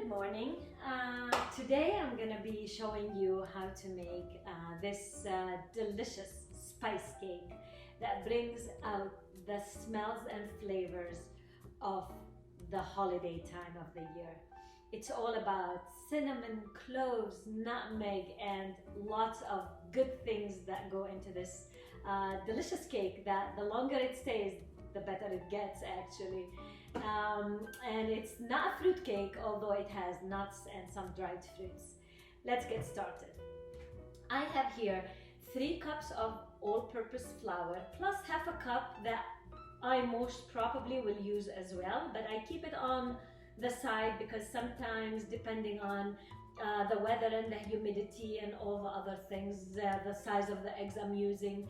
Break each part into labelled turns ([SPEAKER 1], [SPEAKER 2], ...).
[SPEAKER 1] Good morning. Today I'm gonna be showing you how to make this delicious spice cake that brings out the smells and flavors of the holiday time of the year. It's all about cinnamon, cloves, nutmeg, and lots of good things that go into this delicious cake that the longer it stays, the better it gets actually. And it's not a fruit cake, although it has nuts and some dried fruits. Let's get started. I have here 3 cups of all-purpose flour plus half a cup that I most probably will use as well, but I keep it on the side because sometimes, depending on the weather and the humidity and all the other things, the size of the eggs I'm using,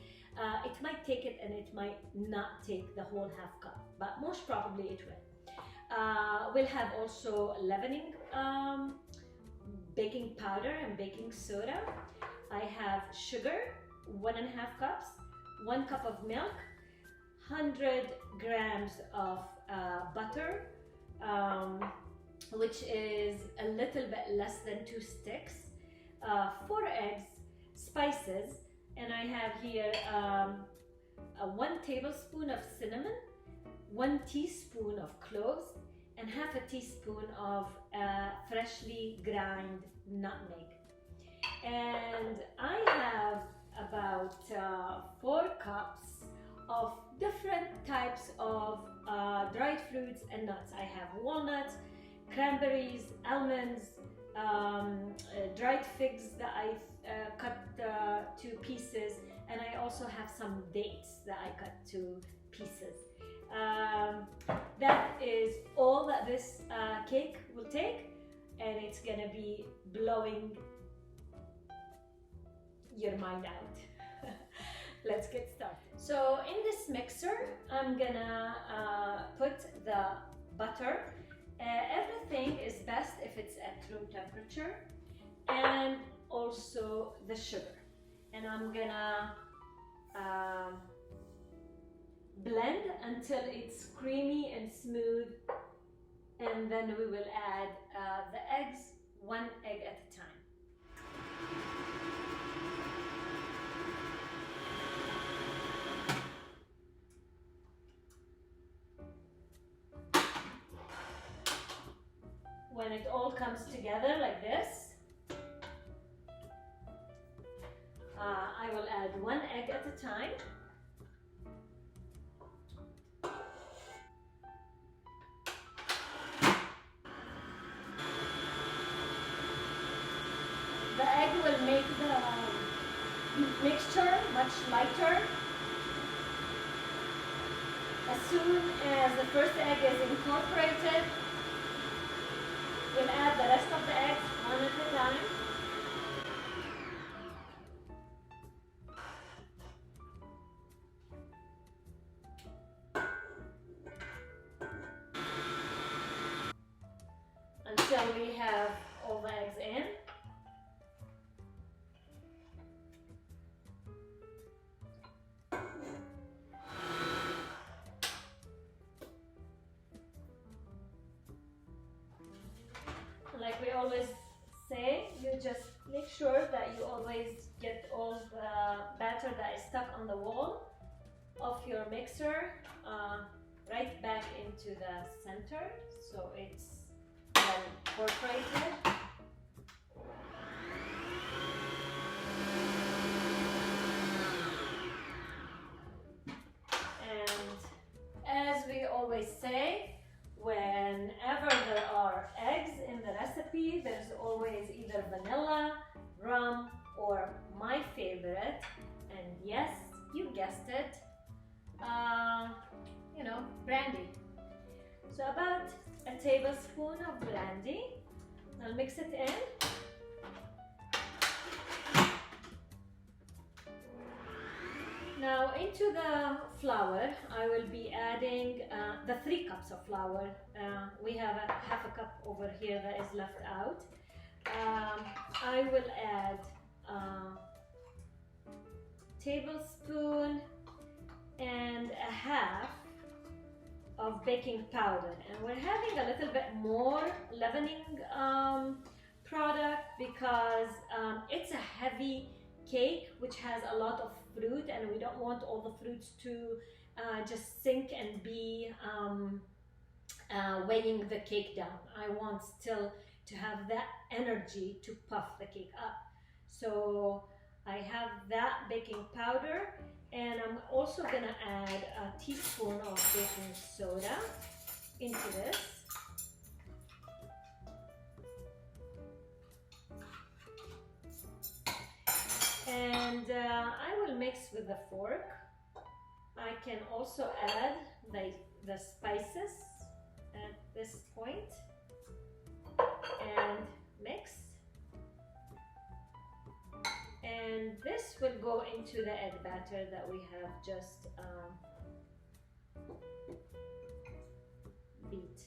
[SPEAKER 1] it might take it and it might not take the whole half cup, but most probably it will. We'll have also leavening, baking powder and baking soda. I have sugar, 1.5 cups, 1 cup of milk, 100 grams of butter, which is a little bit less than 2 sticks, 4 eggs, spices, and I have here 1 tablespoon of cinnamon, 1 teaspoon of cloves, and half a teaspoon of freshly ground nutmeg. And I have about 4 cups of different types of dried fruits and nuts. I have walnuts, cranberries, almonds, dried figs that I cut to pieces, and I also have some dates that I cut to pieces. That is all that this cake will take, and it's gonna be blowing your mind out. Let's get started. So in this mixer, I'm gonna put the butter. Everything is best if it's at room temperature, and also the sugar. And I'm gonna blend until it's creamy and smooth, and then we will add the eggs, 1 egg at a time. When it all comes together like this, I will add 1 egg at a time. The egg will make the mixture much lighter. As soon as the first egg is incorporated, we'll add the rest of the eggs 1 at a time. Until we have all the eggs in. Like we always say, you just make sure that you always get all the batter that is stuck on the wall of your mixer right back into the center, so it's well incorporated. And as we always say, whenever there are eggs in the recipe, there's always either vanilla, rum, or my favorite, and yes, you guessed it, brandy. So about a tablespoon of brandy. I'll mix it in. Now into the flour, I will be adding the 3 cups of flour. We have half a cup over here that is left out. I will add tablespoon and a half of baking powder, and we're having a little bit more leavening product because it's a heavy cake which has a lot of fruit, and we don't want all the fruits to just sink and be weighing the cake down. I want still to have that energy to puff the cake up. So I have that baking powder, and I'm also gonna add a teaspoon of baking soda into this. And I will mix with a fork. I can also add the spices at this point and mix. And this will go into the egg batter that we have just beat.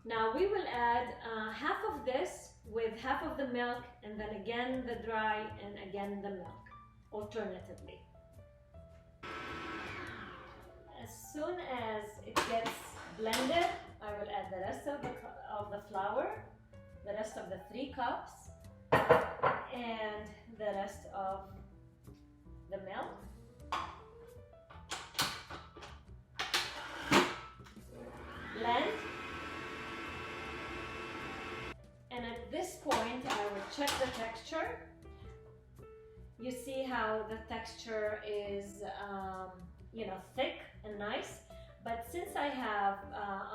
[SPEAKER 1] Now we will add half of this with half of the milk, and then again the dry and again the milk, alternatively. As soon as it gets blended, I will add the rest of the flour, the rest of the 3 cups, and the rest of the milk. Blend. And at this point, I will check the texture. You see how the texture is, you know, thick and nice. But since I have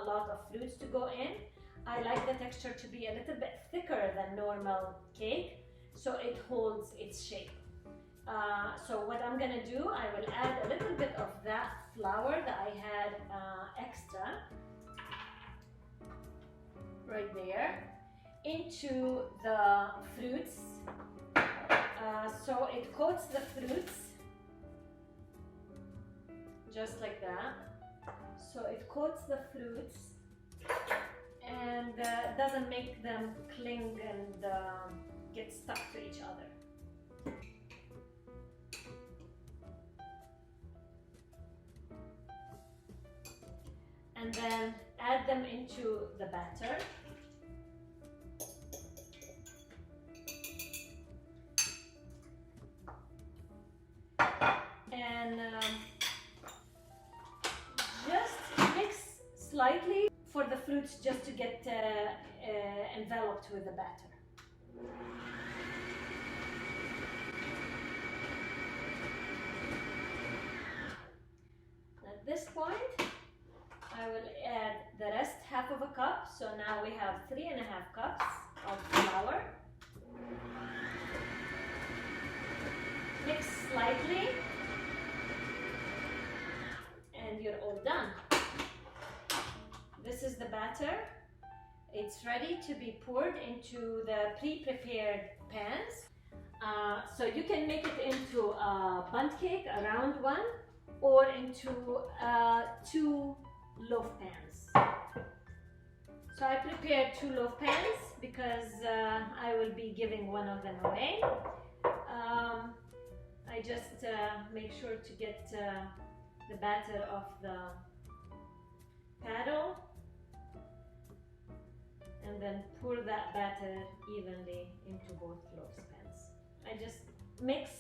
[SPEAKER 1] a lot of fruits to go in, I like the texture to be a little bit thicker than normal cake, so it holds its shape. So what I'm gonna do, I will add a little bit of that flour that I had extra right there into the fruits, so it coats the fruits just like that. So it coats the fruits and doesn't make them cling and get stuck to each other. And then add them into the batter. And just mix slightly for the fruits just to get enveloped with the batter. At this point, I will add the rest half of a cup. So now we have 3.5 cups of flour. Mix slightly, and you're all done. This is the batter. It's ready to be poured into the pre-prepared pans. So you can make it into a bundt cake, a round one, or into 2 loaf pans. So I prepared 2 loaf pans because I will be giving one of them away. I just make sure to get the batter off the paddle and then pour that batter evenly into both loaf pans. I just mix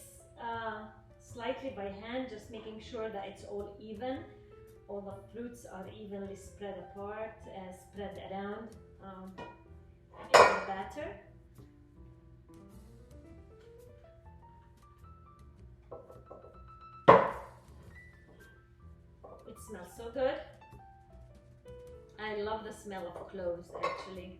[SPEAKER 1] slightly by hand, just making sure that it's all even. All the fruits are evenly spread apart and spread around in the batter. It smells so good. I love the smell of cloves, actually.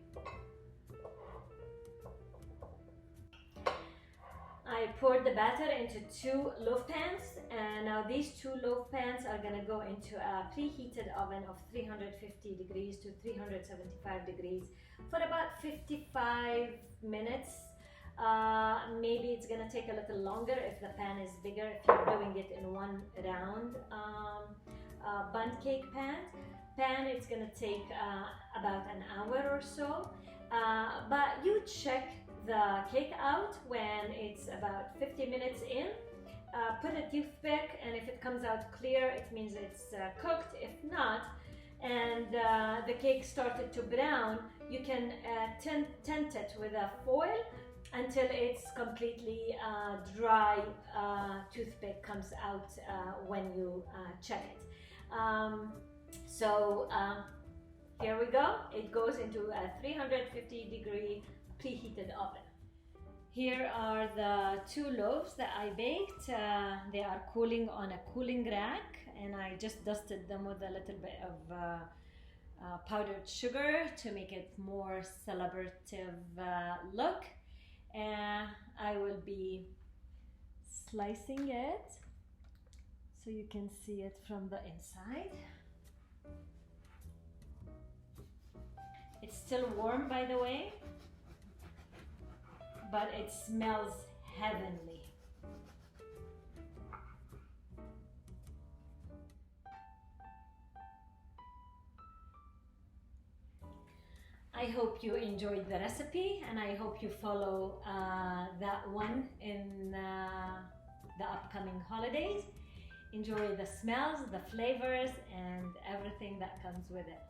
[SPEAKER 1] I poured the batter into 2 loaf pans, and now these 2 loaf pans are going to go into a preheated oven of 350 degrees to 375 degrees for about 55 minutes. Maybe it's going to take a little longer if the pan is bigger, if you're doing it in one round bundt cake pan. It's going to take about an hour or so, but you check the cake out when it's about 50 minutes in, put a toothpick, and if it comes out clear, it means it's cooked. If not, and the cake started to brown, you can tint it with a foil until it's completely dry. Toothpick comes out when you check it. Here we go. It goes into a 350-degree preheated oven. Here are the 2 loaves that I baked. They are cooling on a cooling rack, and I just dusted them with a little bit of powdered sugar to make it more celebrative look. And I will be slicing it so you can see it from the inside. It's still warm, by the way, but it smells heavenly. I hope you enjoyed the recipe, and I hope you follow that one in the upcoming holidays. Enjoy the smells, the flavors, and everything that comes with it.